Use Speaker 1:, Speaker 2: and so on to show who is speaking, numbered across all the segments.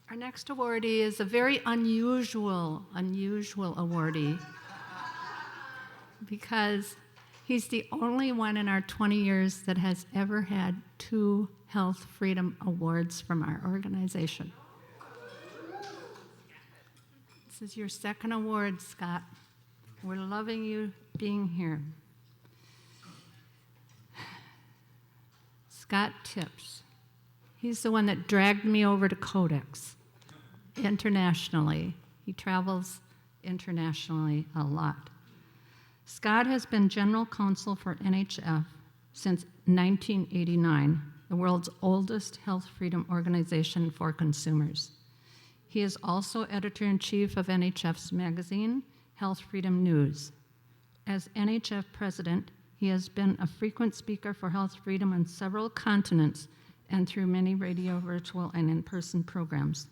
Speaker 1: Our next awardee is a very unusual awardee because he's the only one in our 20 years that has ever had 2 Health Freedom Awards from our organization. This is your second award, Scott. We're loving you being here. Scott Tips. He's the one that dragged me over to Codex internationally. He travels internationally a lot. Scott has been general counsel for NHF since 1989, the world's oldest health freedom organization for consumers. He is also editor-in-chief of NHF's magazine, Health Freedom News. As NHF president, he has been a frequent speaker for health freedom on several continents and through many radio, virtual, and in-person programs.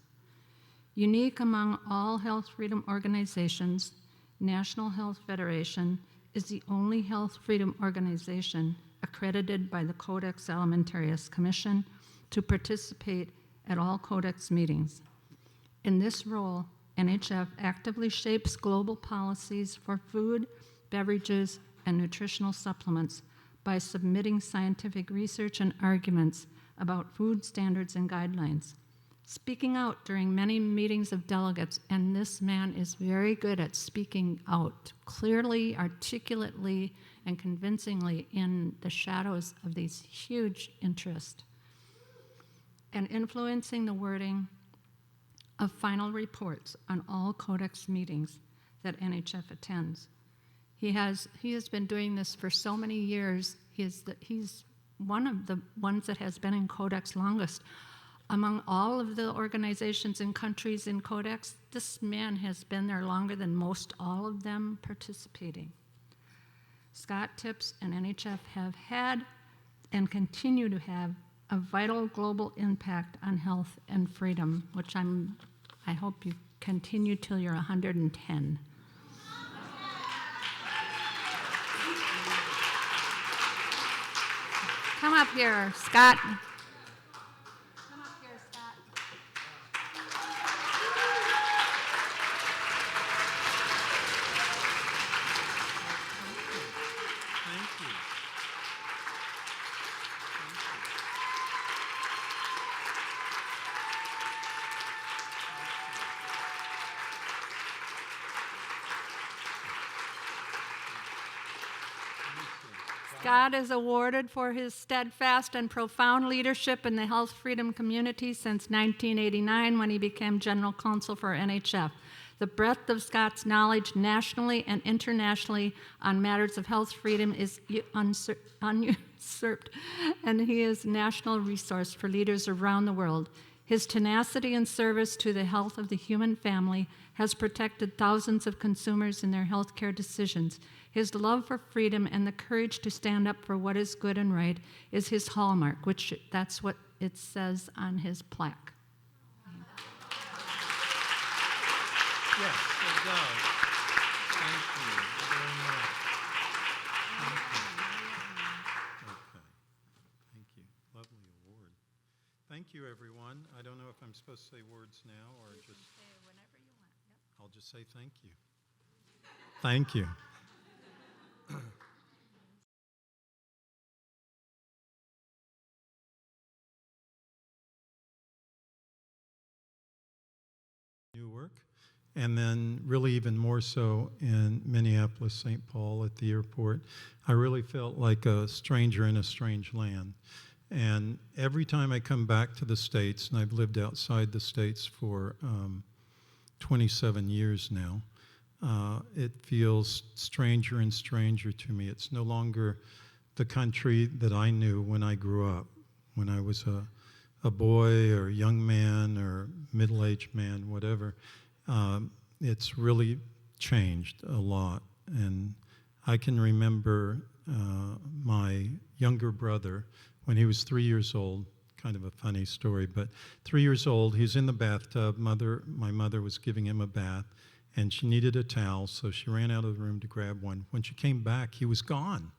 Speaker 1: Unique among all health freedom organizations, National Health Federation is the only health freedom organization accredited by the Codex Alimentarius Commission to participate at all Codex meetings. In this role, NHF actively shapes global policies for food, beverages, and nutritional supplements by submitting scientific research and arguments about food standards and guidelines, speaking out during many meetings of delegates, and this man is very good at speaking out clearly, articulately, and convincingly in the shadows of these huge interests, and influencing the wording of final reports on all Codex meetings that NHF attends. He has been doing this for so many years. He's one of the ones that has been in Codex longest. Among all of the organizations and countries in Codex, this man has been there longer than most all of them participating. Scott Tips and NHF have had and continue to have a vital global impact on health and freedom, which I hope you continue till you're 110. Come up here, Scott. Come up here, Scott.
Speaker 2: Thank you.
Speaker 1: Scott is awarded for his steadfast and profound leadership in the health freedom community since 1989 when he became general counsel for NHF. The breadth of Scott's knowledge nationally and internationally on matters of health freedom is usurped, and he is a national resource for leaders around the world. His tenacity and service to the health of the human family has protected thousands of consumers in their healthcare decisions. His love for freedom and the courage to stand up for what is good and right is his hallmark, which that's what it says on his plaque.
Speaker 2: Yes, it does. Thank you very much. Thank you. Okay. Thank you. Lovely award. Thank you, everyone. I don't know if I'm supposed to say words now or just...
Speaker 1: Say whenever you want. Yep.
Speaker 2: I'll just say thank you. Thank you. Newark, and then really even more so in Minneapolis, St. Paul at the airport. I really felt like a stranger in a strange land. And every time I come back to the States, and I've lived outside the States for 27 years now, it feels stranger and stranger to me. It's no longer the country that I knew when I grew up, when I was a boy or a young man or middle-aged man, whatever. It's really changed a lot. And I can remember my younger brother when he was 3 years old, kind of a funny story, but 3 years old, he's in the bathtub. My mother was giving him a bath, and she needed a towel, so she ran out of the room to grab one. When she came back, he was gone.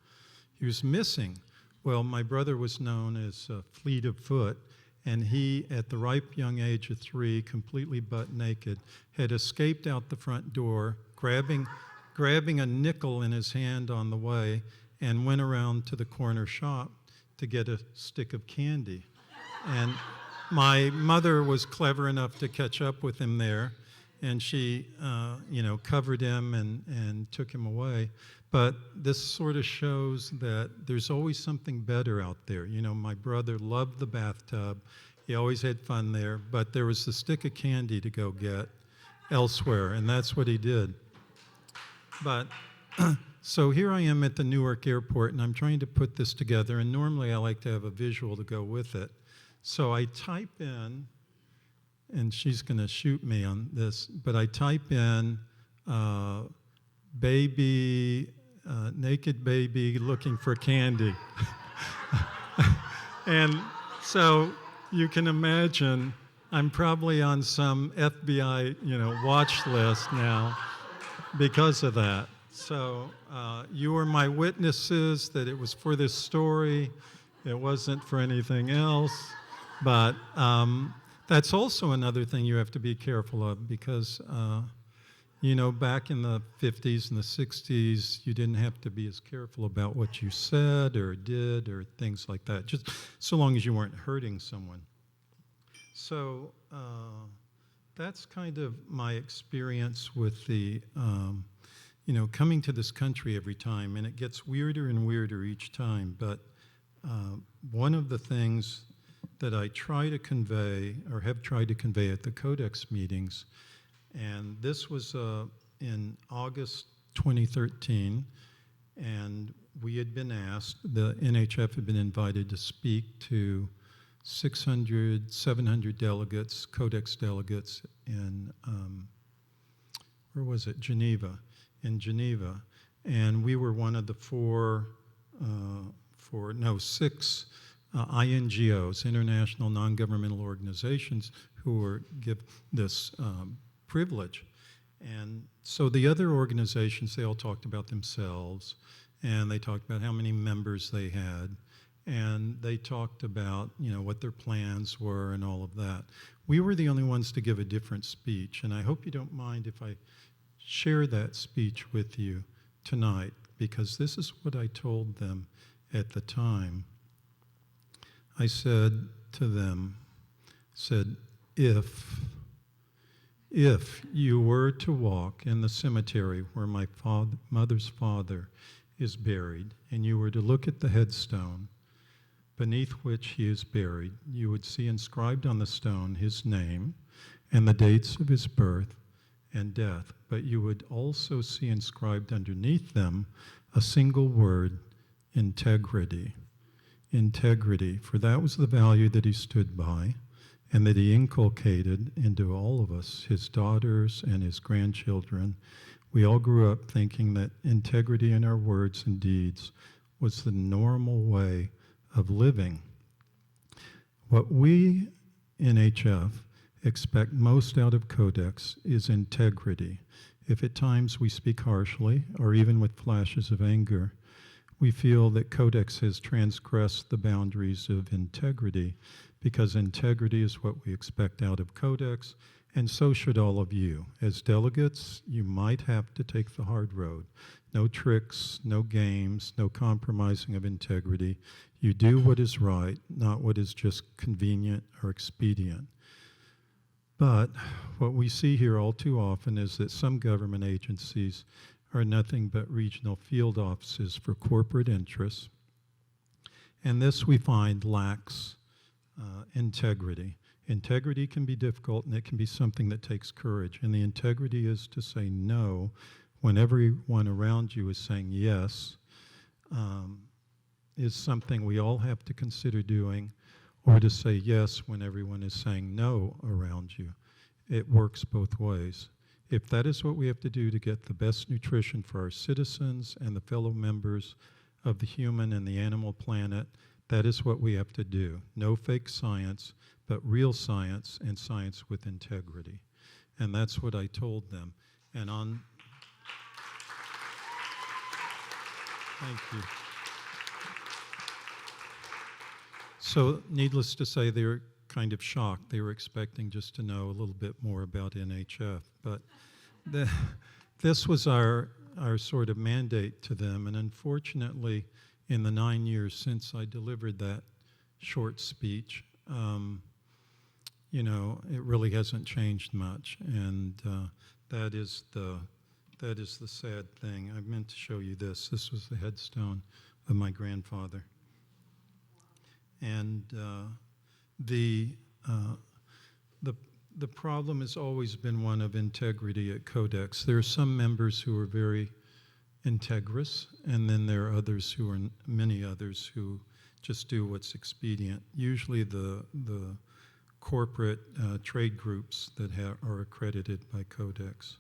Speaker 2: He was missing. Well, my brother was known as Fleet of Foot, And he, at the ripe young age of 3, completely butt naked, had escaped out the front door, grabbing a nickel in his hand on the way, and went around to the corner shop to get a stick of candy. And my mother was clever enough to catch up with him there, and she, covered him and took him away. But this sort of shows that there's always something better out there. You know, my brother loved the bathtub. He always had fun there, but there was the stick of candy to go get elsewhere, and that's what he did. But so here I am at the Newark airport, and I'm trying to put this together, and normally I like to have a visual to go with it. So I type in, and she's going to shoot me on this, but I type in naked baby looking for candy. And so you can imagine I'm probably on some FBI, watch list now because of that. So you were my witnesses that it was for this story. It wasn't for anything else. But that's also another thing you have to be careful of because, back in the 50s and the 60s, you didn't have to be as careful about what you said or did or things like that, just so long as you weren't hurting someone. So that's kind of my experience with the, coming to this country every time, and it gets weirder and weirder each time. But one of the things that I try to convey, or have tried to convey at the Codex meetings, and this was in August 2013, and we had been asked, the NHF had been invited to speak to 600, 700 delegates, Codex delegates in, Geneva, in Geneva. And we were one of the six INGOs, International Non-Governmental Organizations, who were given this privilege. And so the other organizations, they all talked about themselves, and they talked about how many members they had, and they talked about, what their plans were and all of that. We were the only ones to give a different speech, and I hope you don't mind if I share that speech with you tonight, because this is what I told them at the time. I said to them, if you were to walk in the cemetery where my mother's father is buried, and you were to look at the headstone beneath which he is buried, you would see inscribed on the stone his name and the dates of his birth and death, but you would also see inscribed underneath them a single word, integrity. Integrity, for that was the value that he stood by and that he inculcated into all of us, his daughters and his grandchildren. We all grew up thinking that integrity in our words and deeds was the normal way of living. What we in HF expect most out of Codex is integrity. If at times we speak harshly or even with flashes of anger, we feel that Codex has transgressed the boundaries of integrity, because integrity is what we expect out of Codex, and so should all of you. As delegates, you might have to take the hard road. No tricks, no games, no compromising of integrity. You do what is right, not what is just convenient or expedient. But what we see here all too often is that some government agencies are nothing but regional field offices for corporate interests, and this we find lacks integrity. Integrity can be difficult, and it can be something that takes courage, and the integrity is to say no when everyone around you is saying yes, is something we all have to consider doing, or to say yes when everyone is saying no around you. It works both ways. If that is what we have to do to get the best nutrition for our citizens and the fellow members of the human and the animal planet, that is what we have to do. No fake science, but real science, and science with integrity. And that's what I told them. And thank you. So needless to say, they're kind of shocked. They were expecting just to know a little bit more about NHF. But this was our sort of mandate to them. And unfortunately, in the 9 years since I delivered that short speech, it really hasn't changed much. And that is the sad thing. I meant to show you this. This was the headstone of my grandfather. And the problem has always been one of integrity at Codex. There are some members who are very integrous, and then there are many others who just do what's expedient. Usually the corporate trade groups that are accredited by Codex.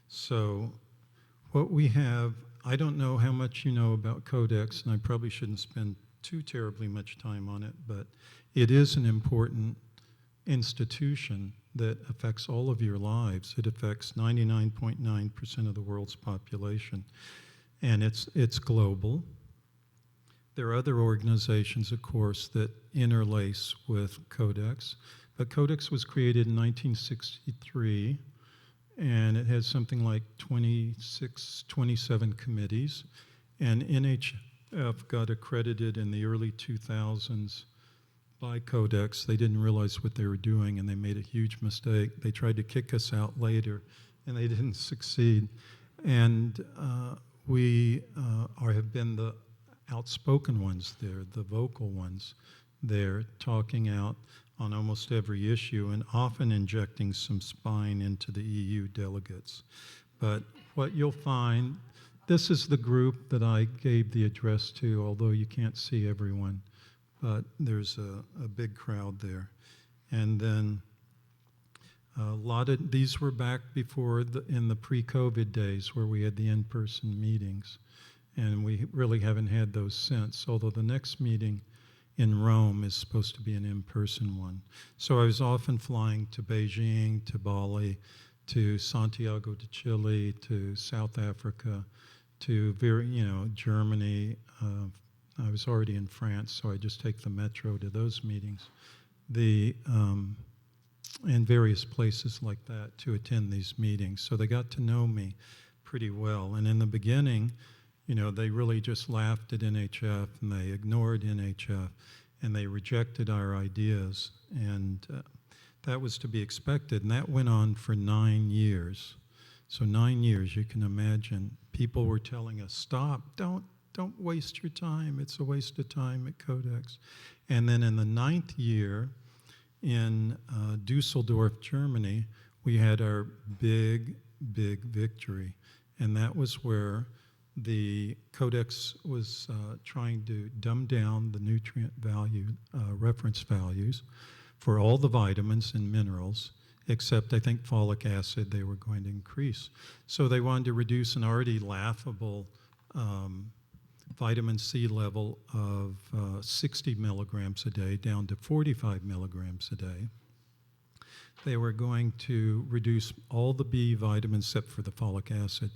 Speaker 2: So what we have, I don't know how much you know about Codex, and I probably shouldn't spend too terribly much time on it, but it is an important institution that affects all of your lives. It affects 99.9% of the world's population, and it's global. There are other organizations, of course, that interlace with Codex, but Codex was created in 1963, and it has something like 27 committees, and NHF got accredited in the early 2000s by Codex. They didn't realize what they were doing, and they made a huge mistake. They tried to kick us out later, and they didn't succeed. And we have been the outspoken ones there, the vocal ones there, talking out on almost every issue and often injecting some spine into the EU delegates. But what you'll find, this is the group that I gave the address to, although you can't see everyone, but there's a big crowd there. And then a lot of these were back before in the pre-COVID days where we had the in-person meetings, and we really haven't had those since, although the next meeting in Rome is supposed to be an in-person one. So I was often flying to Beijing, to Bali, to Santiago de Chile, to South Africa, to Germany. I was already in France, so I just take the metro to those meetings. And various places like that to attend these meetings. So they got to know me pretty well. And in the beginning, they really just laughed at NHF, and they ignored NHF, and they rejected our ideas. And that was to be expected. And that went on for 9 years. So 9 years, you can imagine, people were telling us, stop, don't waste your time. It's a waste of time at Codex. And then in the 9th year, in Dusseldorf, Germany, we had our big victory. And that was where the Codex was trying to dumb down the nutrient value, reference values for all the vitamins and minerals, except I think folic acid they were going to increase. So they wanted to reduce an already laughable vitamin C level of 60 milligrams a day down to 45 milligrams a day. They were going to reduce all the B vitamins except for the folic acid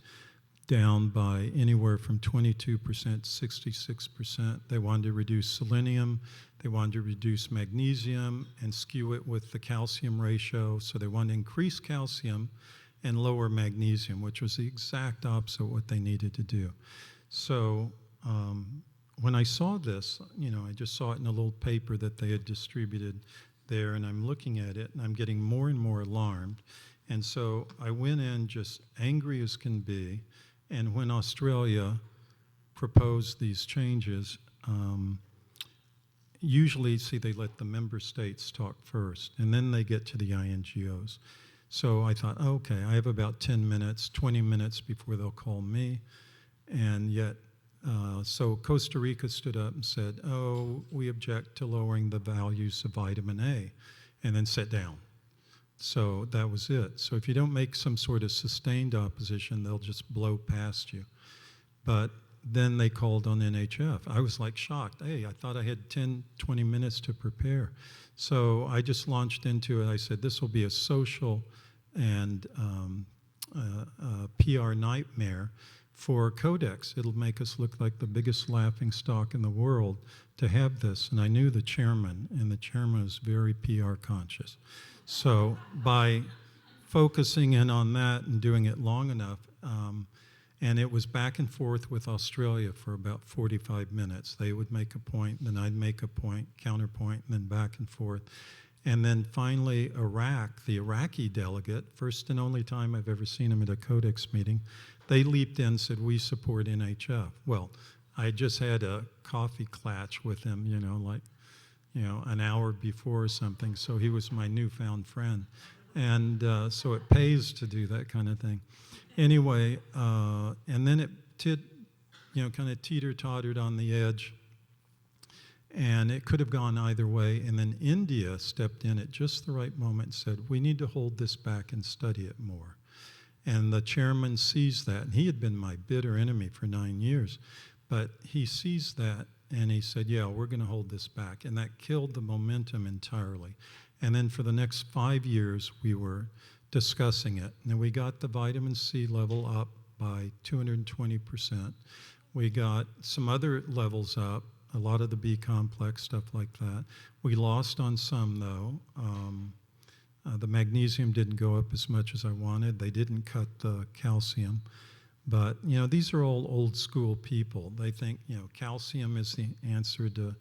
Speaker 2: down by anywhere from 22% to 66%. They wanted to reduce selenium. They wanted to reduce magnesium and skew it with the calcium ratio. So they wanted to increase calcium and lower magnesium, which was the exact opposite of what they needed to do. So when I saw this, I just saw it in a little paper that they had distributed there, and I'm looking at it, and I'm getting more and more alarmed. And so I went in just angry as can be, and when Australia proposed these changes, usually, they let the member states talk first, and then they get to the INGOs. So I thought, okay, I have about 10 minutes, 20 minutes before they'll call me, and yet so Costa Rica stood up and said, we object to lowering the values of vitamin A, and then sat down. So that was it. So if you don't make some sort of sustained opposition, they'll just blow past you. But then they called on NHF. I was like shocked. Hey, I thought I had 10, 20 minutes to prepare. So I just launched into it. I said, this will be a social and PR nightmare. for Codex. It'll make us look like the biggest laughing stock in the world to have this. And I knew the chairman, and the chairman was very PR conscious. So by focusing in on that and doing it long enough, and it was back and forth with Australia for about 45 minutes. They would make a point, then I'd make a point, counterpoint, and then back and forth. And then finally, Iraq, the Iraqi delegate, first and only time I've ever seen him at a Codex meeting, they leaped in and said, we support NHF. Well, I just had a coffee clatch with him, an hour before or something, so he was my newfound friend. And so it pays to do that kind of thing. Anyway, and then it kind of teeter-tottered on the edge, and it could have gone either way. And then India stepped in at just the right moment and said, we need to hold this back and study it more. And the chairman sees that, and he had been my bitter enemy for 9 years, but he sees that, and he said, yeah, we're going to hold this back. And that killed the momentum entirely. And then for the next 5 years, we were discussing it. And we got the vitamin C level up by 220%. We got some other levels up, a lot of the B complex, stuff like that. We lost on some, though. The magnesium didn't go up as much as I wanted. They didn't cut the calcium. But, these are all old school people. They think, calcium is the answer to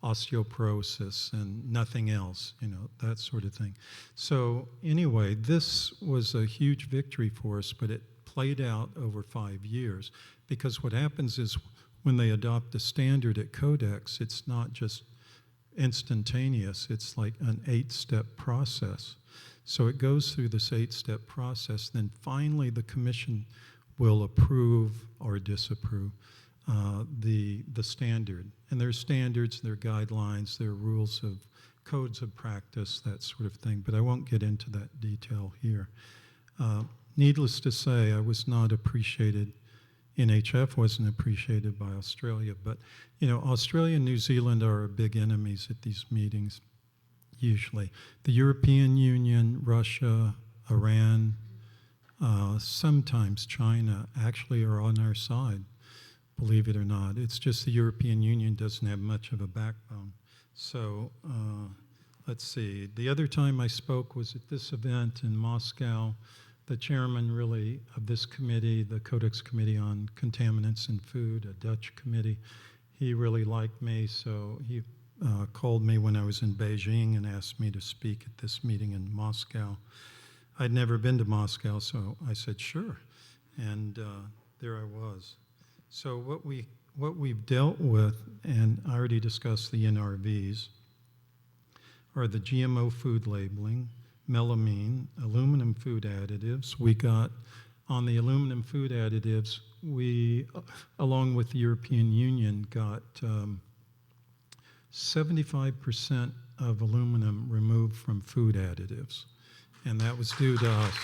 Speaker 2: osteoporosis and nothing else, that sort of thing. So anyway, this was a huge victory for us, but it played out over 5 years, because what happens is when they adopt a standard at Codex, it's not just instantaneous, it's like an 8-step process. So it goes through this 8-step process, then finally the commission will approve or disapprove the standard. And there are standards, there are guidelines, there are rules of codes of practice, that sort of thing, but I won't get into that detail here. Needless to say, I was not appreciated. NHF wasn't appreciated by Australia, but Australia and New Zealand are our big enemies at these meetings, usually. The European Union, Russia, Iran, sometimes China actually are on our side, believe it or not. It's just the European Union doesn't have much of a backbone. So let's see. The other time I spoke was at this event in Moscow. The chairman really of this committee, the Codex Committee on Contaminants in Food, a Dutch committee, he really liked me, so he called me when I was in Beijing and asked me to speak at this meeting in Moscow. I'd never been to Moscow, so I said, sure, and there I was. So what we've dealt with, and I already discussed the NRVs, are the GMO food labeling, melamine, aluminum food additives. We got, on the aluminum food additives, we, along with the European Union, got 75% of aluminum removed from food additives, and that was due to us.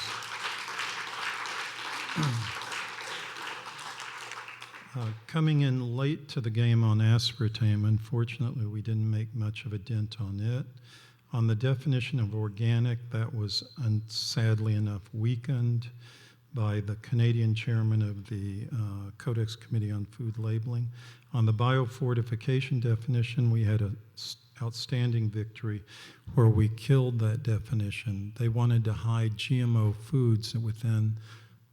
Speaker 2: Coming in late to the game on aspartame, unfortunately, we didn't make much of a dent on it. On the definition of organic, that was sadly enough weakened by the Canadian chairman of the Codex Committee on Food Labeling. On the biofortification definition, we had an outstanding victory where we killed that definition. They wanted to hide GMO foods within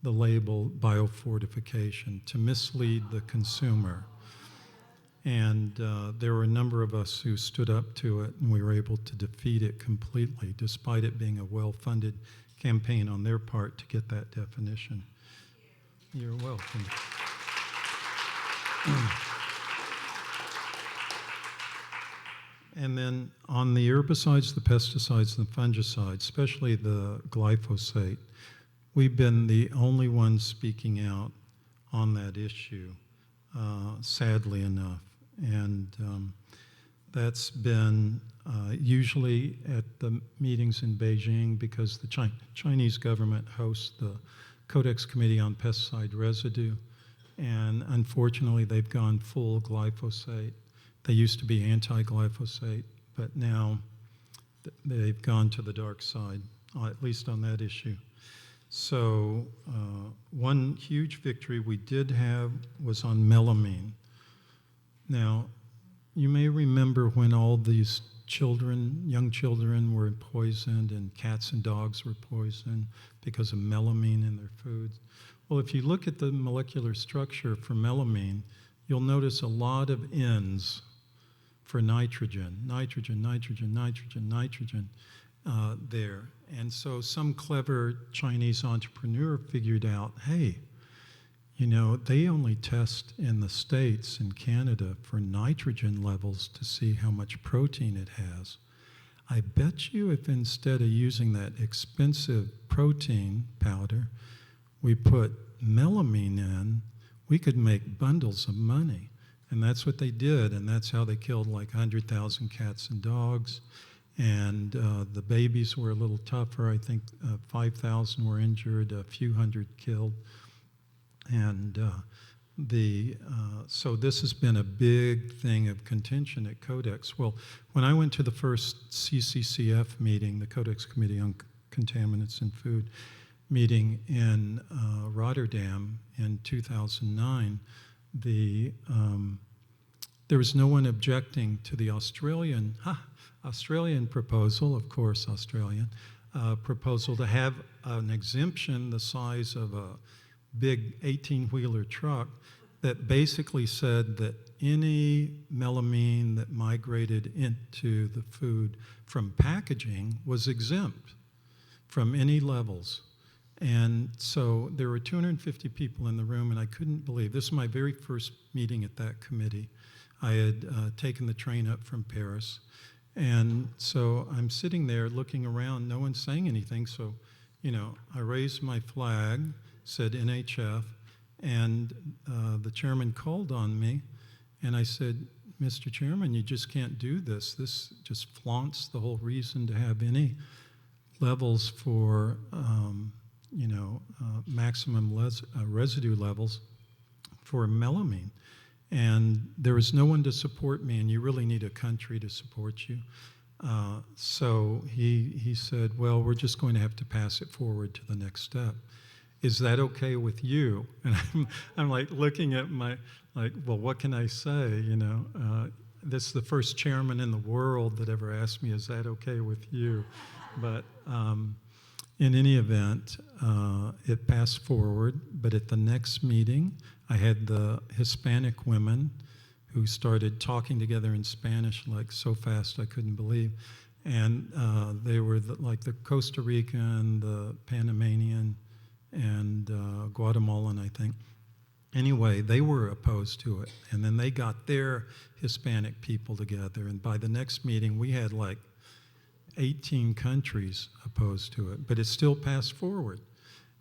Speaker 2: the label biofortification to mislead the consumer. And there were a number of us who stood up to it, and we were able to defeat it completely, despite it being a well-funded campaign on their part to get that definition. You're welcome. And then on the herbicides, the pesticides, and the fungicides, especially the glyphosate, we've been the only ones speaking out on that issue, sadly enough. And that's been usually at the meetings in Beijing, because the Chinese government hosts the Codex Committee on Pesticide Residue, and unfortunately they've gone full glyphosate. They used to be anti-glyphosate, but now they've gone to the dark side, at least on that issue. So one huge victory we did have was on melamine. Now, you may remember when all these children, young children, were poisoned and cats and dogs were poisoned because of melamine in their foods. Well, if you look at the molecular structure for melamine, you'll notice a lot of N's for nitrogen there. And so some clever Chinese entrepreneur figured out, hey, you know, they only test in the States and Canada for nitrogen levels to see how much protein it has. I bet you if instead of using that expensive protein powder, we put melamine in, we could make bundles of money. And that's what they did, and that's how they killed like 100,000 cats and dogs. And the babies were a little tougher. I think 5,000 were injured, a few hundred killed. And so this has been a big thing of contention at Codex. Well, when I went to the first CCCF meeting, the Codex Committee on Contaminants in Food meeting in Rotterdam in 2009, there was no one objecting to the Australian proposal, of course, proposal to have an exemption the size of a big 18-wheeler truck that basically said that any melamine that migrated into the food from packaging was exempt from any levels. And so there were 250 people in the room, and I couldn't believe, this was my very first meeting at that committee. I had taken the train up from Paris. And so I'm sitting there looking around, no one's saying anything. So, you know, I raised my flag, said NHF, and the chairman called on me. And I said, Mr. Chairman, you just can't do this. This just flaunts the whole reason to have any levels for, maximum residue levels for melamine. And there was no one to support me, and you really need a country to support you. So he said, well, we're just going to have to pass it forward to the next step. Is that okay with you? And I'm like looking at well, what can I say? You know, this is the first chairman in the world that ever asked me, is that okay with you? But in any event, it passed forward. But at the next meeting, I had the Hispanic women who started talking together in Spanish like so fast I couldn't believe. And they were like the Costa Rican, the Panamanian, and Guatemalan, I think. Anyway, they were opposed to it. And then they got their Hispanic people together. And by the next meeting, we had like 18 countries opposed to it. But it still passed forward.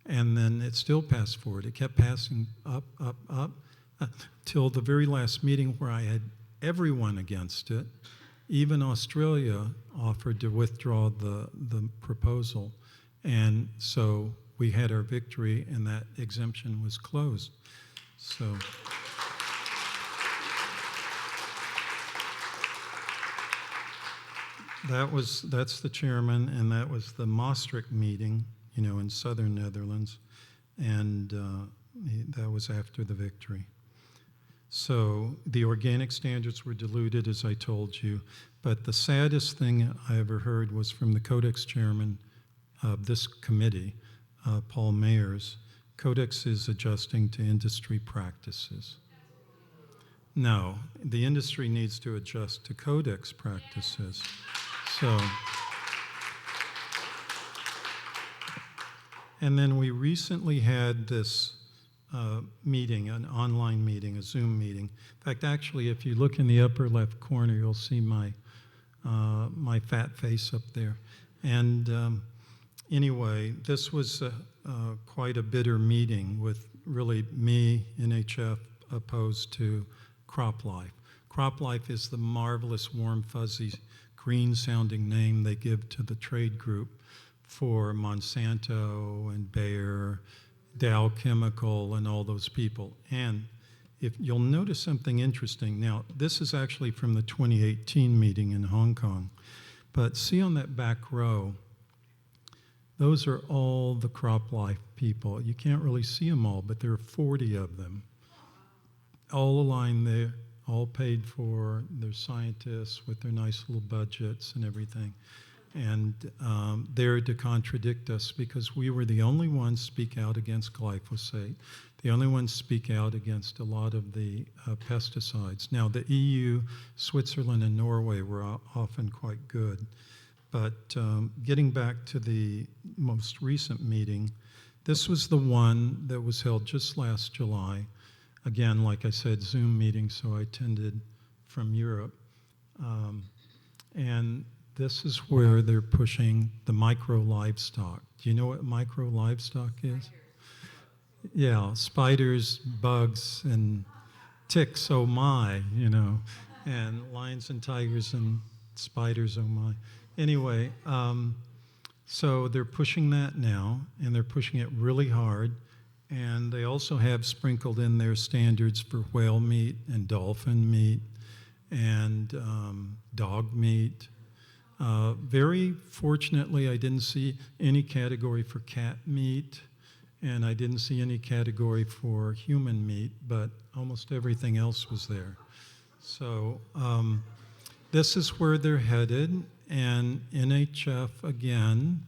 Speaker 2: And then it still passed forward. It kept passing up, till the very last meeting where I had everyone against it. Even Australia offered to withdraw the proposal. And so we had our victory, and that exemption was closed. So that's the chairman, and that was the Maastricht meeting, you know, in southern Netherlands, and that was after the victory. So the organic standards were diluted, as I told you, but the saddest thing I ever heard was from the Codex chairman of this committee, Paul Mayers. Codex is adjusting to industry practices. No, the industry needs to adjust to Codex practices. So, and then we recently had this meeting, an online meeting, a Zoom meeting. In fact, actually, if you look in the upper left corner, you'll see my fat face up there. And anyway, this was quite a bitter meeting with really me, NHF, opposed to CropLife. CropLife is the marvelous, warm, fuzzy, green-sounding name they give to the trade group for Monsanto and Bayer, Dow Chemical, and all those people. And if you'll notice something interesting, now this is actually from the 2018 meeting in Hong Kong, but see on that back row, Those are all the crop life people. You can't really see them all, but there are 40 of them, all aligned there, all paid for. They're scientists with their nice little budgets and everything. And they're to contradict us because we were the only ones speak out against glyphosate, the only ones speak out against a lot of the pesticides. Now, the EU, Switzerland, and Norway were often quite good. But getting back to the most recent meeting, this was the one that was held just last July. Again, like I said, Zoom meeting, so I attended from Europe. And this is where they're pushing the micro livestock. Do you know what micro livestock is? Yeah, spiders, bugs, and ticks, oh my, and lions and tigers and spiders, oh my. Anyway, so they're pushing that now, and they're pushing it really hard. And they also have sprinkled in their standards for whale meat and dolphin meat and dog meat. Very fortunately, I didn't see any category for cat meat, and I didn't see any category for human meat, but almost everything else was there. So this is where they're headed, and NHF, again,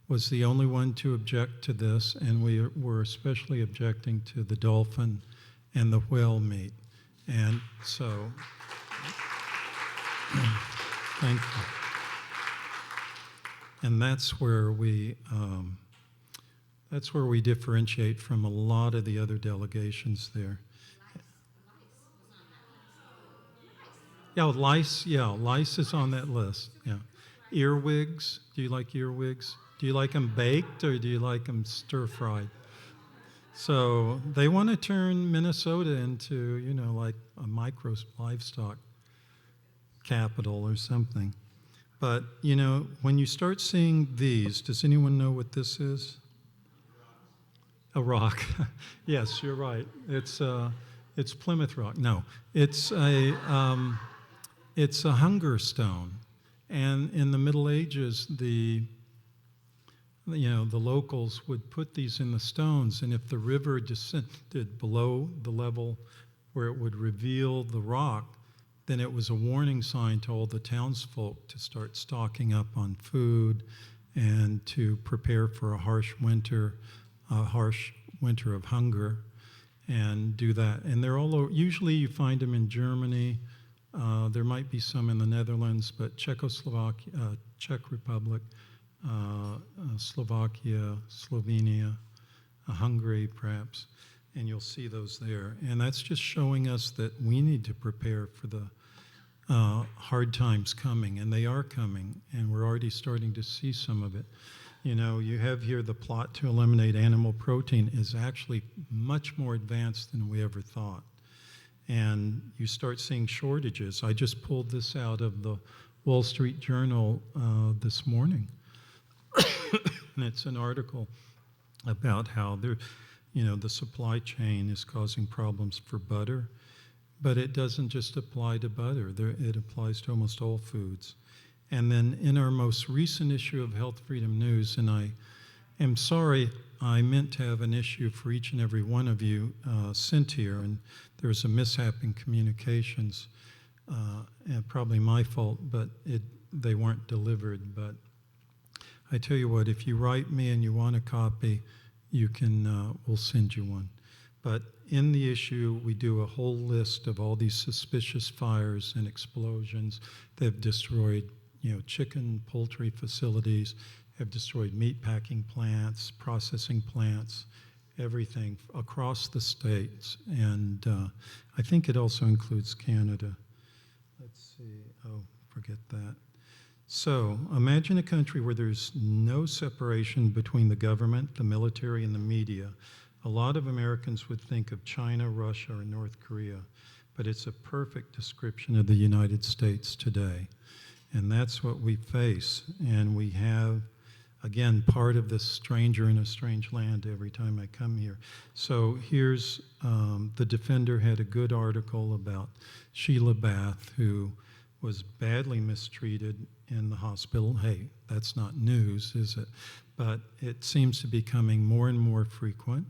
Speaker 2: was the only one to object to this, and we were especially objecting to the dolphin and the whale meat. And so, thank you. And that's where we differentiate from a lot of the other delegations there. Yeah, lice. Yeah, lice is on that list. Yeah, earwigs. Do you like earwigs? Do you like them baked or do you like them stir-fried? So they want to turn Minnesota into, like a micro livestock capital or something. But, when you start seeing these, does anyone know what this is? A rock. Yes, you're right. It's Plymouth Rock. No, it's a hunger stone. And in the Middle Ages, the locals would put these in the stones, and if the river descended below the level where it would reveal the rock, then it was a warning sign to all the townsfolk to start stocking up on food and to prepare for a harsh winter of hunger, and do that. And they're all over. Usually you find them in Germany. There might be some in the Netherlands, but Czechoslovakia, Czech Republic, Slovakia, Slovenia, Hungary perhaps, and you'll see those there. And that's just showing us that we need to prepare for the hard times coming, and they are coming, and we're already starting to see some of it. You have here the plot to eliminate animal protein is actually much more advanced than we ever thought. And you start seeing shortages. I just pulled this out of the Wall Street Journal this morning. And it's an article about how the supply chain is causing problems for butter, but it doesn't just apply to butter. It applies to almost all foods. And then in our most recent issue of Health Freedom News, and I am sorry, I meant to have an issue for each and every one of you sent here, and there was a mishap in communications, and probably my fault, but they weren't delivered. But I tell you what, if you write me and you want a copy, you can, we'll send you one. But in the issue, we do a whole list of all these suspicious fires and explosions that have destroyed, chicken, poultry facilities, have destroyed meat packing plants, processing plants, everything across the states. And I think it also includes Canada. Let's see. Oh, forget that. So imagine a country where there's no separation between the government, the military, and the media. A lot of Americans would think of China, Russia, or North Korea, but it's a perfect description of the United States today. And that's what we face. And we have, again, part of this stranger in a strange land every time I come here. So here's, the Defender had a good article about Sheila Bath, who was badly mistreated in the hospital. Hey, that's not news, is it? But it seems to be becoming more and more frequent.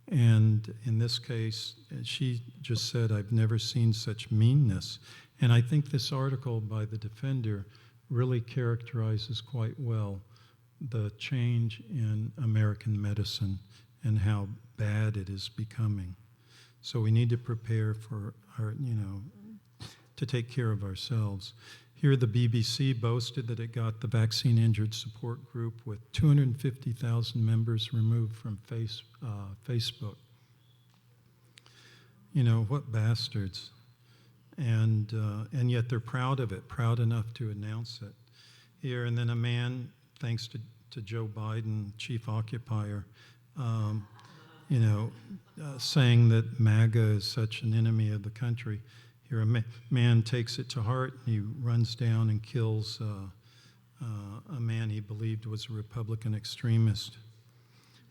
Speaker 2: And in this case, she just said, "I've never seen such meanness." And I think this article by the defender really characterizes quite well the change in American medicine and how bad it is becoming. So we need to prepare for our, to take care of ourselves. Here, the BBC boasted that it got the Vaccine Injured Support Group with 250,000 members removed from Facebook. What bastards. And yet they're proud of it, proud enough to announce it. Here, and then a man, thanks to Joe Biden, chief occupier, saying that MAGA is such an enemy of the country. Here, a man takes it to heart, and he runs down and kills a man he believed was a Republican extremist.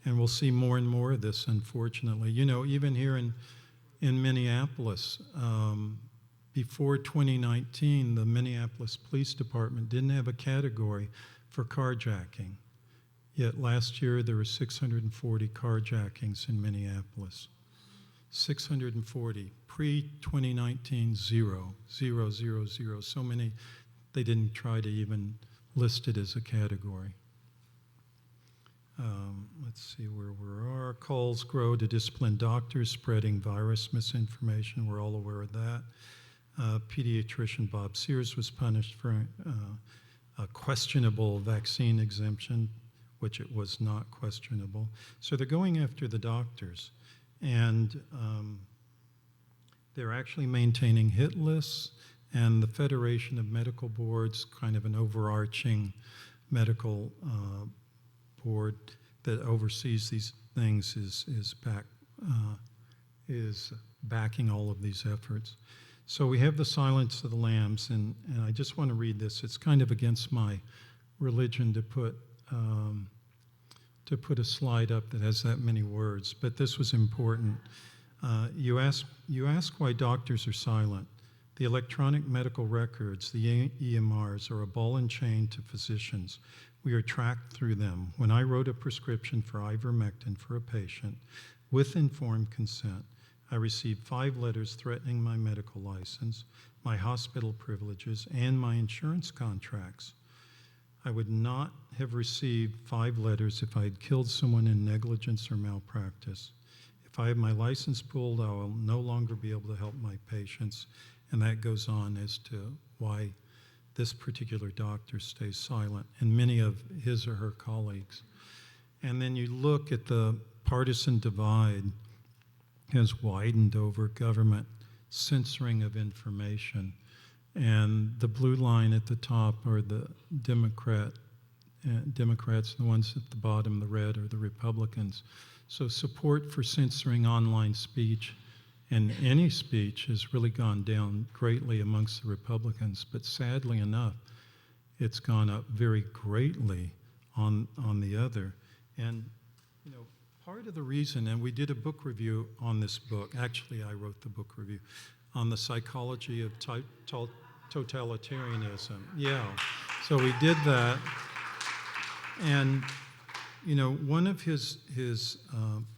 Speaker 2: And we'll see more and more of this, unfortunately. Even here in Minneapolis, before 2019, the Minneapolis Police Department didn't have a category for carjacking. Yet last year, there were 640 carjackings in Minneapolis. 640. Pre-2019, zero. So many, they didn't try to even list it as a category. Let's see where we are. Calls grow to discipline doctors spreading virus misinformation. We're all aware of that. Pediatrician Bob Sears was punished for a questionable vaccine exemption, which it was not questionable. So they're going after the doctors. And they're actually maintaining hit lists, and the Federation of Medical Boards, kind of an overarching medical board that oversees these things, is backing all of these efforts. So we have the Silence of the Lambs, and I just want to read this. It's kind of against my religion to put a slide up that has that many words, but this was important. You ask why doctors are silent. The electronic medical records, the EMRs, are a ball and chain to physicians. We are tracked through them. When I wrote a prescription for ivermectin for a patient, with informed consent, I received 5 letters threatening my medical license, my hospital privileges, and my insurance contracts. I would not have received 5 letters if I had killed someone in negligence or malpractice. If I have my license pulled, I will no longer be able to help my patients. And that goes on as to why this particular doctor stays silent, and many of his or her colleagues. And then you look at the partisan divide has widened over government censoring of information. And the blue line at the top are the Democrats, the ones at the bottom, the red, are the Republicans. So support for censoring online speech and any speech has really gone down greatly amongst the Republicans, but sadly enough, it's gone up very greatly on the other. And part of the reason, and we did a book review on this book, actually I wrote the book review, on the psychology of totalitarianism. Yeah, so we did that. And, one of his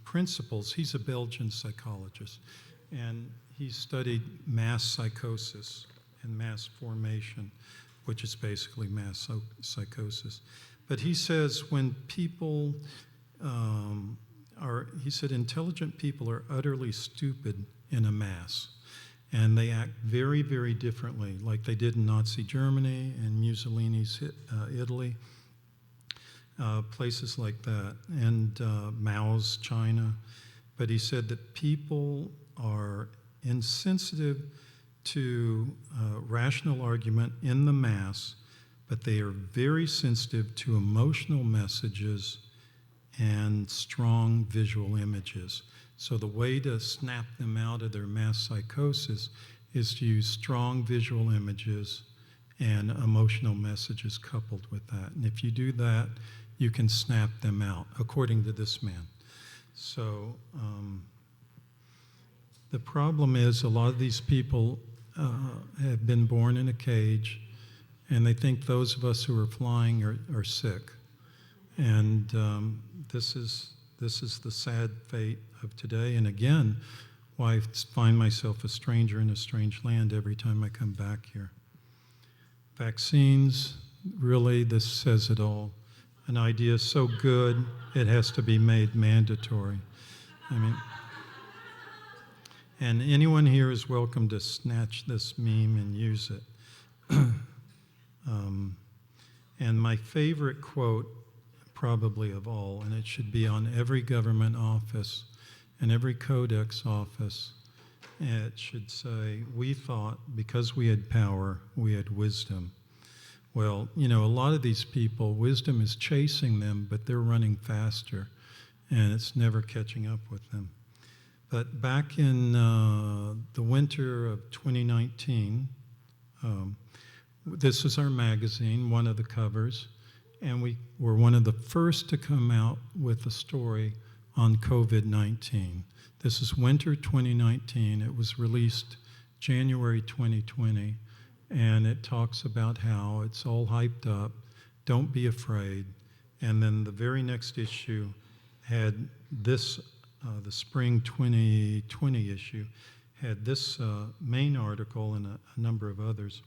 Speaker 2: principles, he's a Belgian psychologist, and he studied mass psychosis and mass formation, which is basically mass psychosis. But he says when people he said intelligent people are utterly stupid in a mass. And they act very, very differently, like they did in Nazi Germany and Mussolini's Italy, places like that, and Mao's China. But he said that people are insensitive to rational argument in the mass, but they are very sensitive to emotional messages and strong visual images. So the way to snap them out of their mass psychosis is to use strong visual images and emotional messages coupled with that. And if you do that, you can snap them out, according to this man. So the problem is a lot of these people have been born in a cage, and they think those of us who are flying are sick. And this is the sad fate of today. And again, why I find myself a stranger in a strange land every time I come back here. Vaccines, really, this says it all. An idea so good, it has to be made mandatory. I mean, and anyone here is welcome to snatch this meme and use it. And my favorite quote, probably of all, and it should be on every government office and every codex office, it should say, "We thought because we had power, we had wisdom." Well, a lot of these people, wisdom is chasing them, but they're running faster, and it's never catching up with them. But back in the winter of 2019, this is our magazine, one of the covers, and we were one of the first to come out with a story on COVID-19. This is winter 2019. It was released January 2020, and it talks about how it's all hyped up, don't be afraid. And then the very next issue had this, the spring 2020 issue, had this main article and a number of others.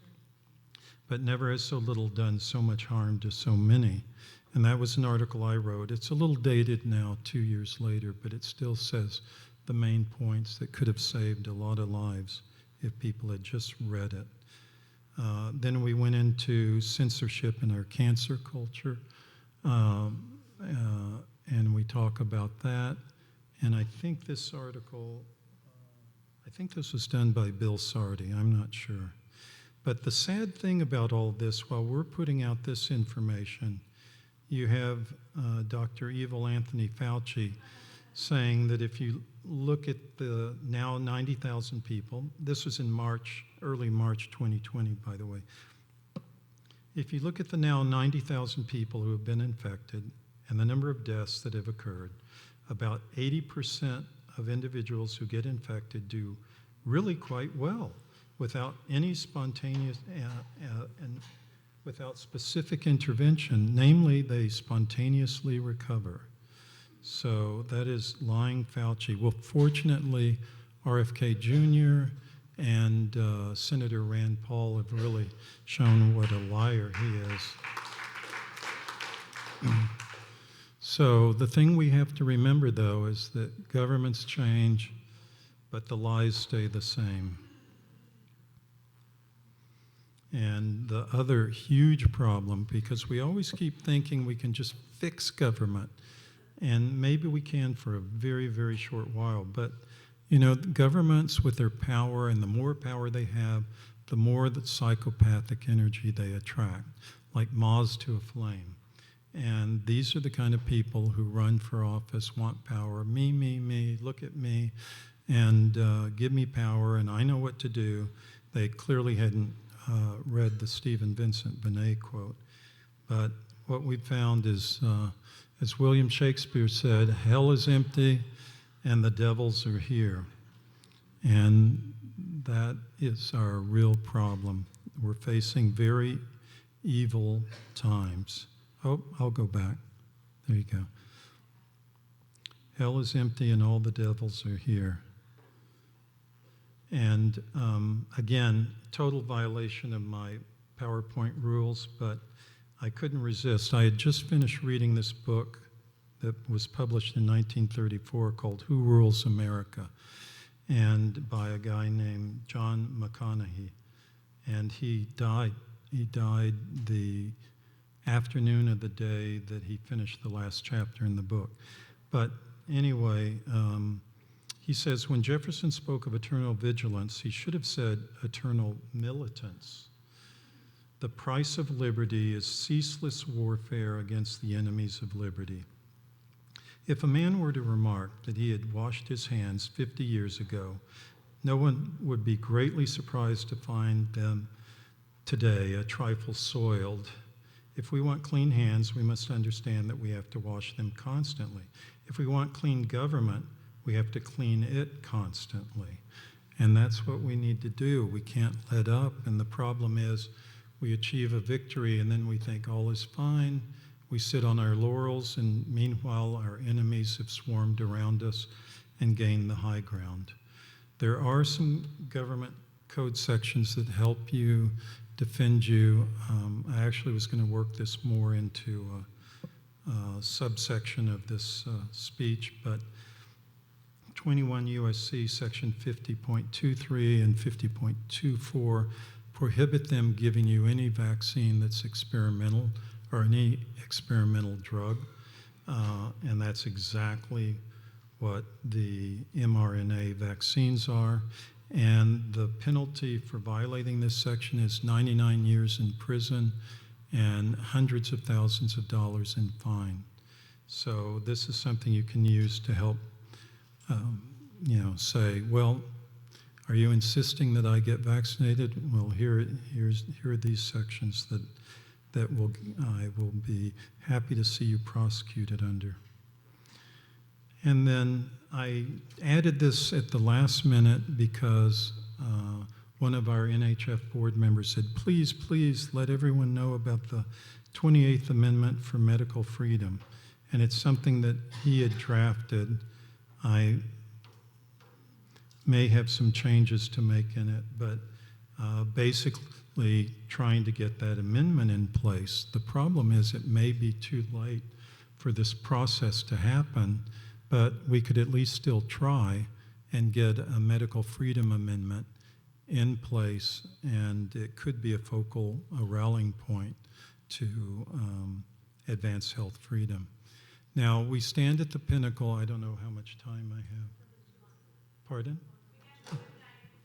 Speaker 2: But never has so little done so much harm to so many. And that was an article I wrote. It's a little dated now, 2 years later, but it still says the main points that could have saved a lot of lives if people had just read it. Then we went into censorship in our cancer culture, and we talk about that. And I think this article, I think this was done by Bill Sardi, I'm not sure. But the sad thing about all this, while we're putting out this information, you have Dr. Evil Anthony Fauci saying that if you look at the now 90,000 people, this was in March, early March 2020, by the way. If you look at the now 90,000 people who have been infected and the number of deaths that have occurred, about 80% of individuals who get infected do really quite well without any spontaneous and without specific intervention, namely they spontaneously recover. So that is lying Fauci. Well, fortunately, RFK Jr. and Senator Rand Paul have really shown what a liar he is. So the thing we have to remember, though, is that governments change, but the lies stay the same. And the other huge problem, because we always keep thinking we can just fix government, and maybe we can for a very, very short while, but governments with their power, and the more power they have, the more the psychopathic energy they attract, like moths to a flame. And these are the kind of people who run for office, want power, me, look at me, and give me power, and I know what to do. They clearly hadn't read the Stephen Vincent Benet quote. But what we found is, as William Shakespeare said, hell is empty and the devils are here. And that is our real problem. We're facing very evil times. Oh, I'll go back. There you go. Hell is empty and all the devils are here. And again, total violation of my PowerPoint rules, but I couldn't resist. I had just finished reading this book that was published in 1934 called Who Rules America, and by a guy named John McConaughey. And he died. He died the afternoon of the day that he finished the last chapter in the book. But anyway, he says, when Jefferson spoke of eternal vigilance, he should have said eternal militance. The price of liberty is ceaseless warfare against the enemies of liberty. If a man were to remark that he had washed his hands 50 years ago, no one would be greatly surprised to find them today a trifle soiled. If we want clean hands, we must understand that we have to wash them constantly. If we want clean government, we have to clean it constantly. And that's what we need to do. We can't let up. And the problem is we achieve a victory and then we think all is fine. We sit on our laurels, and meanwhile our enemies have swarmed around us and gained the high ground. There are some government code sections that help you, defend you. I actually was going to work this more into a subsection of this speech, but 21 U.S.C. section 50.23 and 50.24 prohibit them giving you any vaccine that's experimental or any experimental drug, and that's exactly what the mRNA vaccines are. And the penalty for violating this section is 99 years in prison and hundreds of thousands of dollars in fine. So this is something you can use to help, say, well, are you insisting that I get vaccinated? Well, here are these sections that I will be happy to see you prosecuted under. And then I added this at the last minute because one of our NHF board members said, please let everyone know about the 28th Amendment for medical freedom. And it's something that he had drafted. I may have some changes to make in it, but basically trying to get that amendment in place. The problem is it may be too late for this process to happen, but we could at least still try and get a medical freedom amendment in place, and it could be a rallying point to advance health freedom. Now, we stand at the pinnacle. I don't know how much time I have. Pardon?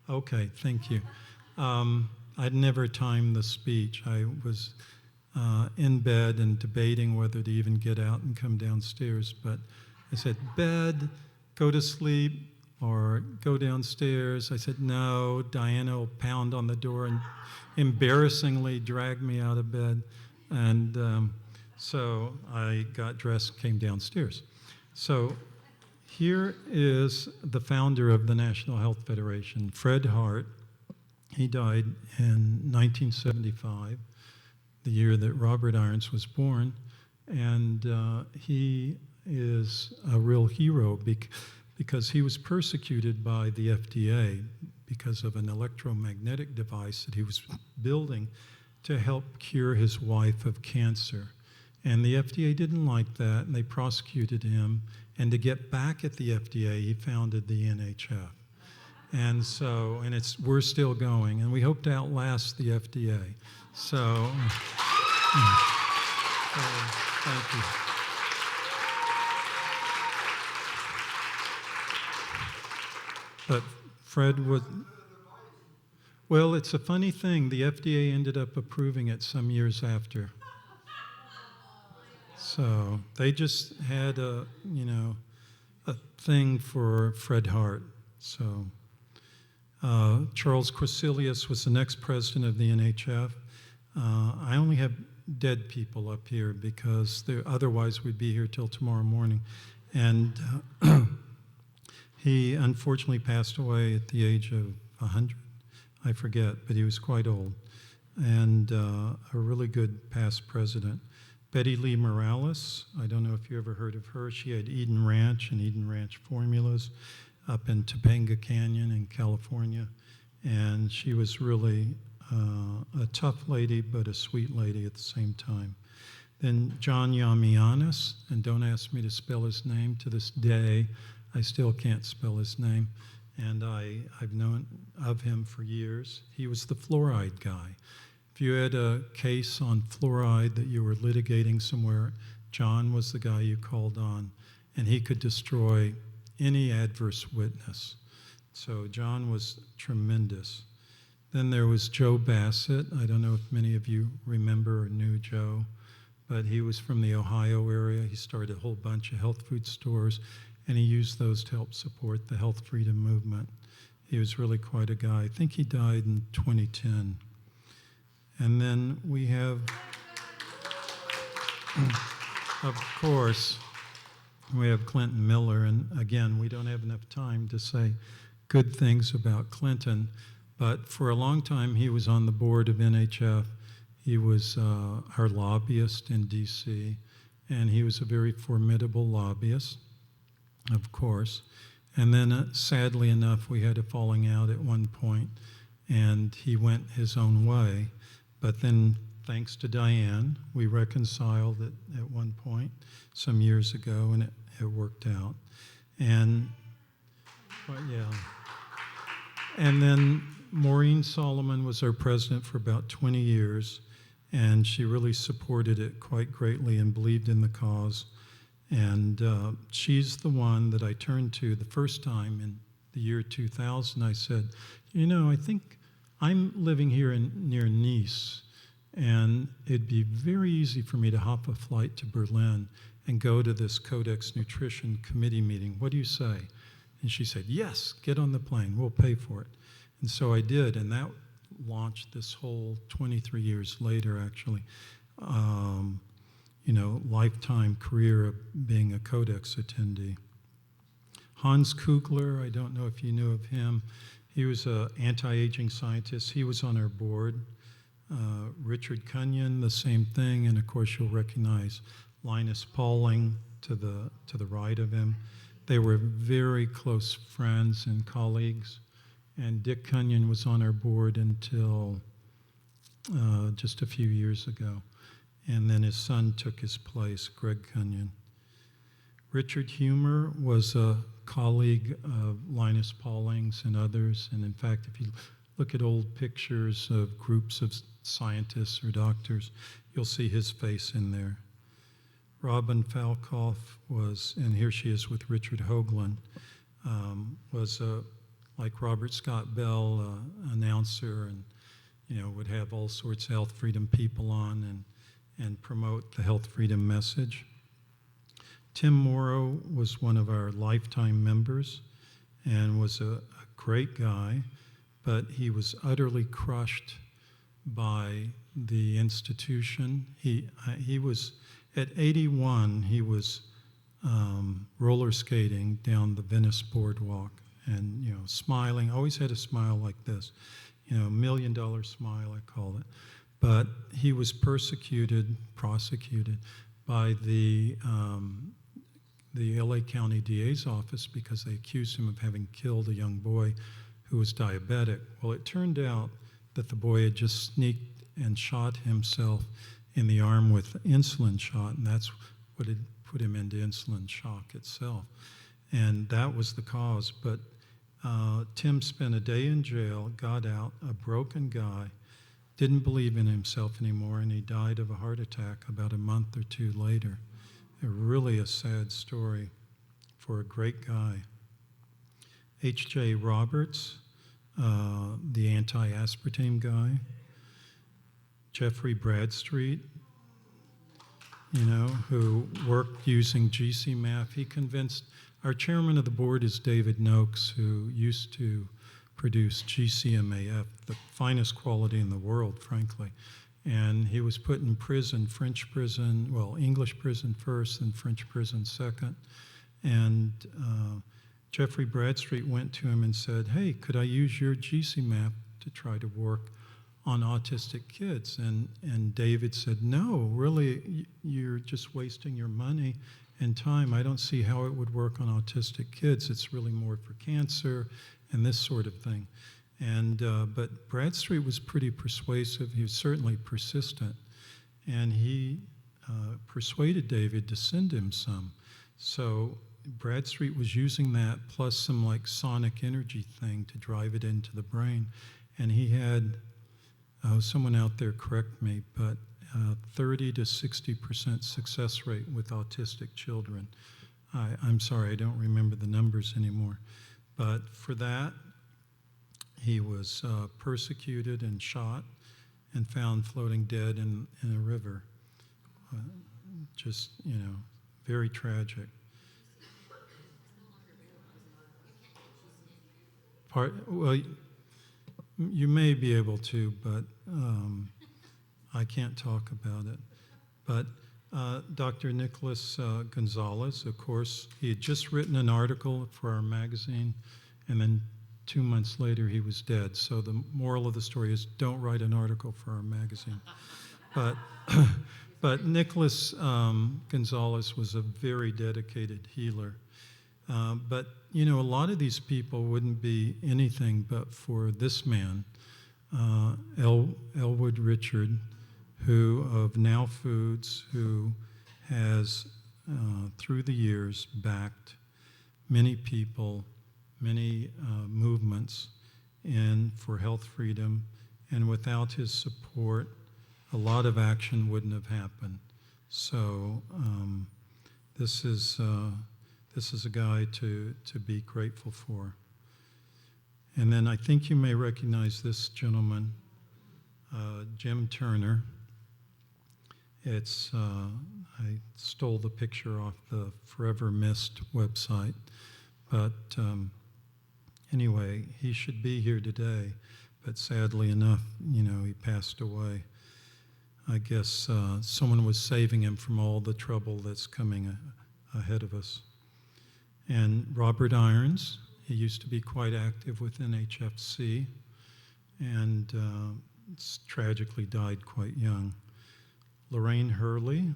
Speaker 2: Okay, thank you. I'd never timed the speech. I was in bed and debating whether to even get out and come downstairs, but I said, bed, go to sleep, or go downstairs. I said, no, Diana will pound on the door and embarrassingly drag me out of bed. And so I got dressed, came downstairs. So here is the founder of the National Health Federation, Fred Hart. He died in 1975, the year that Robert Irons was born. And he is a real hero because he was persecuted by the FDA because of an electromagnetic device that he was building to help cure his wife of cancer. And the FDA didn't like that, and they prosecuted him. And to get back at the FDA, he founded the NHF. And so, we're still going, and we hope to outlast the FDA. So, thank you. But Fred would, well, it's a funny thing. The FDA ended up approving it some years after. So they just had a thing for Fred Hart. So Charles Corsilius was the next president of the NHF. I only have dead people up here because otherwise we'd be here till tomorrow morning. And he unfortunately passed away at the age of 100. I forget, but he was quite old. And a really good past president. Betty Lee Morales, I don't know if you ever heard of her. She had Eden Ranch and Eden Ranch Formulas up in Topanga Canyon in California. And she was really a tough lady, but a sweet lady at the same time. Then John Yamianis, and don't ask me to spell his name to this day. I still can't spell his name. And I've known of him for years. He was the fluoride guy. If you had a case on fluoride that you were litigating somewhere, John was the guy you called on, and he could destroy any adverse witness. So John was tremendous. Then there was Joe Bassett. I don't know if many of you remember or knew Joe, but he was from the Ohio area. He started a whole bunch of health food stores, and he used those to help support the health freedom movement. He was really quite a guy. I think he died in 2010. And then we have, of course, we have Clinton Miller. And again, we don't have enough time to say good things about Clinton, but for a long time he was on the board of NHF. He was our lobbyist in D.C., and he was a very formidable lobbyist, of course. And then, sadly enough, we had a falling out at one point, and he went his own way. But then, thanks to Diane, we reconciled it at one point some years ago, and it worked out. And, yeah. And then Maureen Solomon was our president for about 20 years, and she really supported it quite greatly and believed in the cause. And she's the one that I turned to the first time in the year 2000. I said, I think I'm living here near Nice, and it'd be very easy for me to hop a flight to Berlin and go to this Codex Nutrition Committee meeting. What do you say? And she said, yes, get on the plane. We'll pay for it. And so I did, and that launched this whole 23 years later, actually, lifetime career of being a Codex attendee. Hans Kugler, I don't know if you knew of him. He was an anti-aging scientist. He was on our board. Richard Cunyon, the same thing, and of course you'll recognize Linus Pauling to the right of him. They were very close friends and colleagues, and Dick Cunyon was on our board until just a few years ago, and then his son took his place, Greg Cunyon. Richard Humer was a colleague of Linus Pauling's and others, and in fact, if you look at old pictures of groups of scientists or doctors, you'll see his face in there. Robin Falkoff was, and here she is with Richard Hoagland, was like Robert Scott Bell, announcer, and would have all sorts of health freedom people on and promote the health freedom message. Tim Morrow was one of our lifetime members and was a great guy, but he was utterly crushed by the institution. He was, at 81, he was roller skating down the Venice boardwalk and, smiling, always had a smile like this, $1 million smile, I call it. But he was prosecuted by the LA County DA's office because they accused him of having killed a young boy who was diabetic. Well, it turned out that the boy had just sneaked and shot himself in the arm with insulin shot, and that's what had put him into insulin shock itself. And that was the cause. But Tim spent a day in jail, got out, a broken guy, didn't believe in himself anymore, and he died of a heart attack about a month or two later. Really a sad story for a great guy. H.J. Roberts, the anti-aspartame guy. Jeffrey Bradstreet, who worked using GC-MAF. He convinced, our chairman of the board is David Noakes, who used to produce GCMAF, the finest quality in the world, frankly. And he was put in prison, French prison, well, English prison first and French prison second. And Jeffrey Bradstreet went to him and said, hey, could I use your GC-MAP to try to work on autistic kids? And David said, no, really, you're just wasting your money and time. I don't see how it would work on autistic kids. It's really more for cancer and this sort of thing. And but Bradstreet was pretty persuasive. He was certainly persistent, and he persuaded David to send him some. So Bradstreet was using that plus some like sonic energy thing to drive it into the brain, and he had someone out there correct me, but 30 to 60% success rate with autistic children. I'm sorry, I don't remember the numbers anymore, but for that. He was persecuted and shot and found floating dead in a river. Just, very tragic. Well, you may be able to, but I can't talk about it. But Dr. Nicholas Gonzalez, of course, he had just written an article for our magazine, and then 2 months later, he was dead. So the moral of the story is don't write an article for our magazine. But, but Nicholas Gonzalez was a very dedicated healer. But, a lot of these people wouldn't be anything but for this man, Elwood Richard, who of Now Foods, who has, through the years, backed many people, many movements for health freedom. And without his support, a lot of action wouldn't have happened. So this is a guy to be grateful for. And then I think you may recognize this gentleman, Jim Turner. It's I stole the picture off the Forever Missed website, but anyway, he should be here today. But sadly enough, he passed away. I guess someone was saving him from all the trouble that's coming ahead of us. And Robert Irons, he used to be quite active with NHFC, and tragically died quite young. Lorraine Hurley,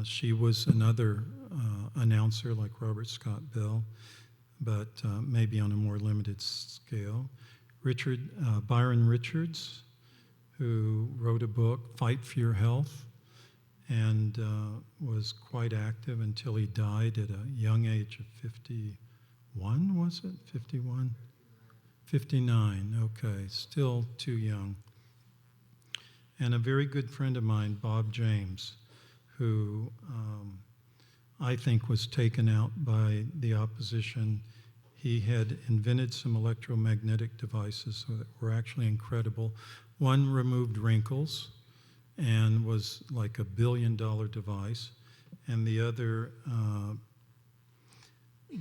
Speaker 2: she was another announcer like Robert Scott Bell, but maybe on a more limited scale. Byron Richards, who wrote a book, Fight for Your Health, and was quite active until he died at a young age of 51, was it? 51? 59, okay, still too young. And a very good friend of mine, Bob James, who I think was taken out by the opposition. He had invented some electromagnetic devices that were actually incredible. One removed wrinkles and was like $1 billion device, and the other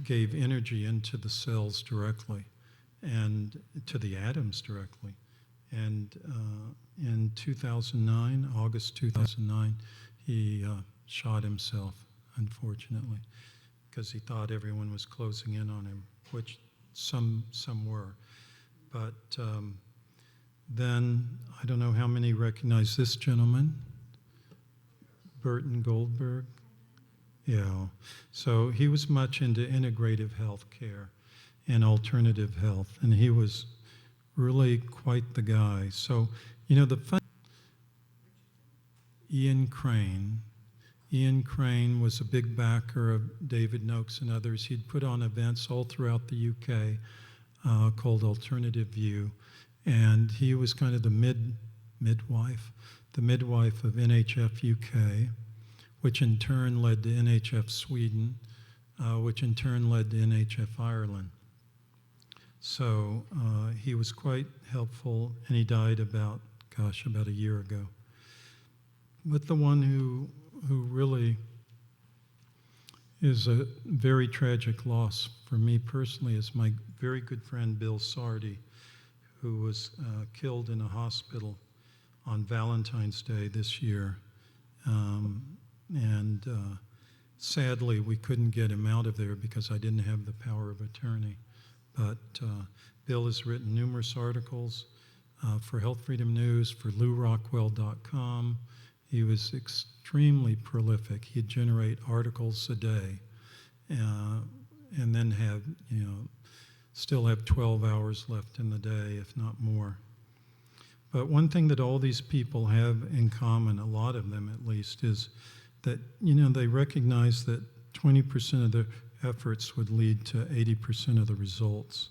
Speaker 2: gave energy into the cells directly and to the atoms directly. And in 2009, August 2009, he shot himself, unfortunately, because he thought everyone was closing in on him, which some were. But then, I don't know how many recognize this gentleman, Burton Goldberg. Yeah, so he was much into integrative health care and alternative health, and he was really quite the guy. So, the fun. Ian Crane was a big backer of David Noakes and others. He'd put on events all throughout the UK called Alternative View, and he was kind of the midwife of NHF UK, which in turn led to NHF Sweden, which in turn led to NHF Ireland. So he was quite helpful, and he died about a year ago. But the one who really is a very tragic loss for me personally is my very good friend Bill Sardi, who was killed in a hospital on Valentine's Day this year. And sadly, we couldn't get him out of there because I didn't have the power of attorney. But Bill has written numerous articles for Health Freedom News, for LouRockwell.com. He was extremely prolific. He'd generate articles a day, and then still have 12 hours left in the day, if not more. But one thing that all these people have in common, a lot of them at least, is that they recognize that 20% of their efforts would lead to 80% of the results,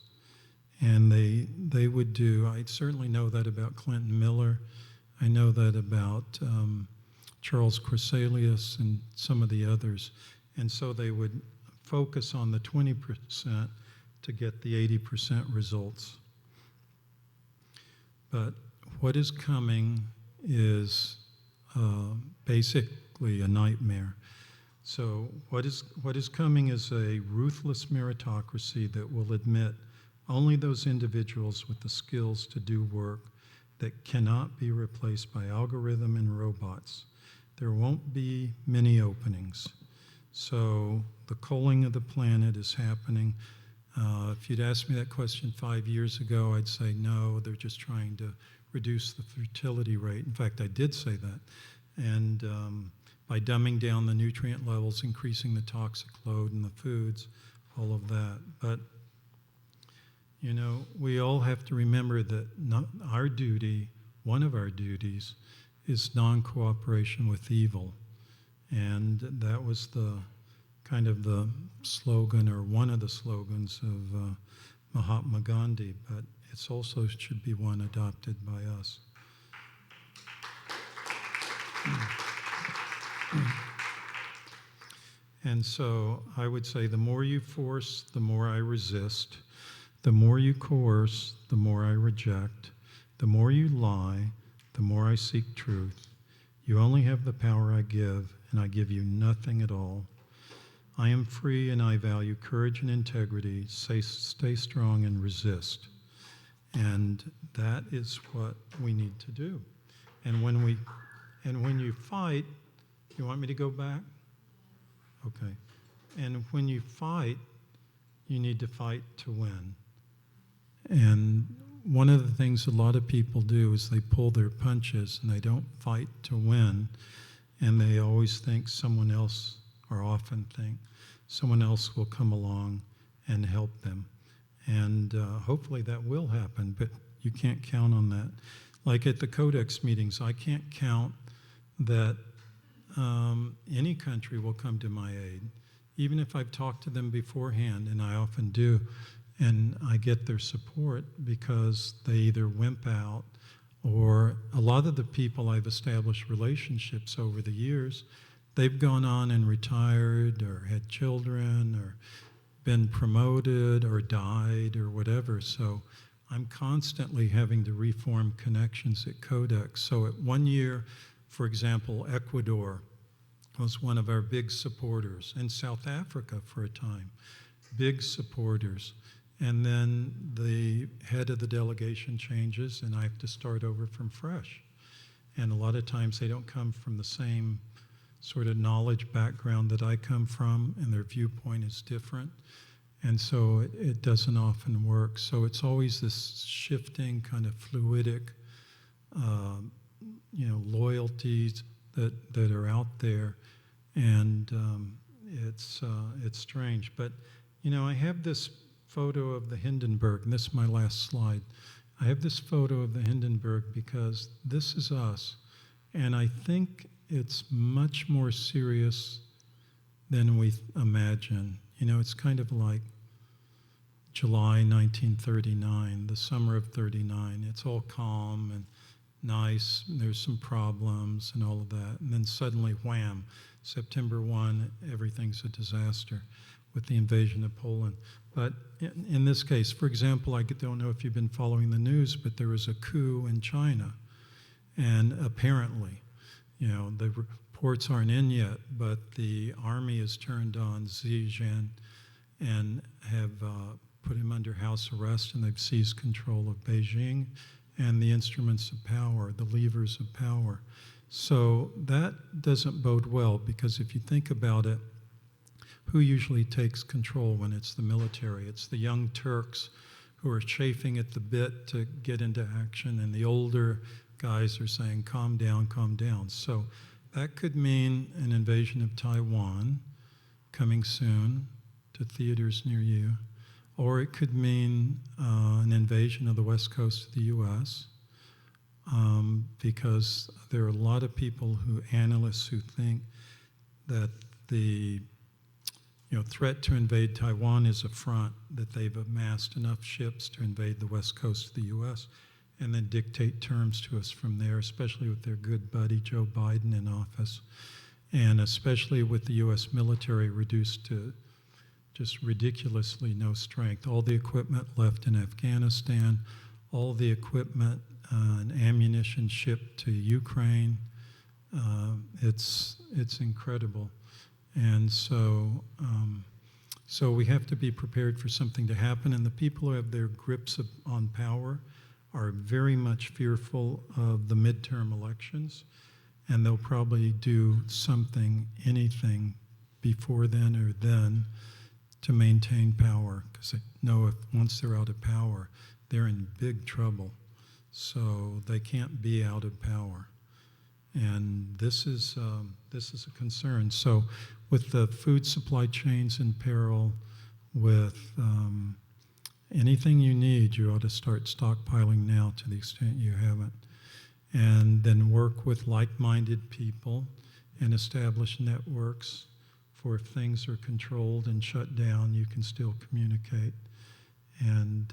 Speaker 2: and they would do. I certainly know that about Clinton Miller. I know that about Charles Creselius and some of the others. And so they would focus on the 20% to get the 80% results. But what is coming is basically a nightmare. So what is coming is a ruthless meritocracy that will admit only those individuals with the skills to do work that cannot be replaced by algorithm and robots. There won't be many openings. So the culling of the planet is happening. If you'd asked me that question 5 years ago, I'd say no, they're just trying to reduce the fertility rate. In fact, I did say that. And by dumbing down the nutrient levels, increasing the toxic load in the foods, all of that. But, you know, we all have to remember that our duty, one of our duties, is non-cooperation with evil. And that was the kind of the slogan, or one of the slogans of Mahatma Gandhi, but it's also should be one adopted by us. And so I would say the more you force, the more I resist. The more you coerce, the more I reject. The more you lie, the more I seek truth. You only have the power I give, and I give you nothing at all. I am free and I value courage and integrity. Stay strong and resist. And that is what we need to do. And when you fight, you want me to go back? Okay. And when you fight, you need to fight to win. And one of the things a lot of people do is they pull their punches and they don't fight to win. And they always think someone else, or often think, someone else will come along and help them. And hopefully that will happen, but you can't count on that. Like at the Codex meetings, I can't count that any country will come to my aid, even if I've talked to them beforehand, and I often do, and I get their support because they either wimp out, or a lot of the people I've established relationships over the years, they've gone on and retired or had children or been promoted or died or whatever. So I'm constantly having to reform connections at Codex. So at 1 year, for example, Ecuador was one of our big supporters, and South Africa for a time, big supporters. And then the head of the delegation changes, and I have to start over from fresh. And a lot of times they don't come from the same sort of knowledge background that I come from, and their viewpoint is different. And so it doesn't often work. So it's always this shifting kind of fluidic, loyalties that are out there. And it's strange. But, you know, I have this photo of the Hindenburg, and this is my last slide. I have this photo of the Hindenburg because this is us. And I think it's much more serious than we imagine. You know, it's kind of like July 1939, the summer of 39. It's all calm and nice. There's some problems and all of that. And then suddenly, wham, September 1, everything's a disaster with the invasion of Poland. But in this case, for example, I don't know if you've been following the news, but there was a coup in China. And apparently, you know, the reports aren't in yet, but the army has turned on Xi Jinping and have put him under house arrest, and they've seized control of Beijing and the instruments of power, the levers of power. So that doesn't bode well, because if you think about it, who usually takes control when it's the military? It's the young Turks who are chafing at the bit to get into action, and the older guys are saying, calm down, calm down. So that could mean an invasion of Taiwan coming soon to theaters near you, or it could mean an invasion of the west coast of the U.S., because there are a lot of people analysts who think that the threat to invade Taiwan is a front, that they've amassed enough ships to invade the west coast of the U.S. and then dictate terms to us from there, especially with their good buddy Joe Biden in office, and especially with the U.S. military reduced to just ridiculously no strength. All the equipment left in Afghanistan, all the equipment and ammunition shipped to Ukraine. It's incredible. And so we have to be prepared for something to happen, and the people who have their grips on power are very much fearful of the midterm elections, and they'll probably do something, anything, before then or then, to maintain power, because they know if once they're out of power, they're in big trouble. So they can't be out of power. And this is a concern. So with the food supply chains in peril, with anything you need, you ought to start stockpiling now to the extent you haven't. And then work with like-minded people and establish networks for if things are controlled and shut down, you can still communicate. And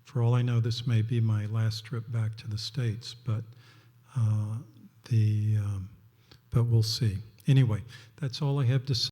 Speaker 2: for all I know, this may be my last trip back to the States, but but we'll see. Anyway, that's all I have to say.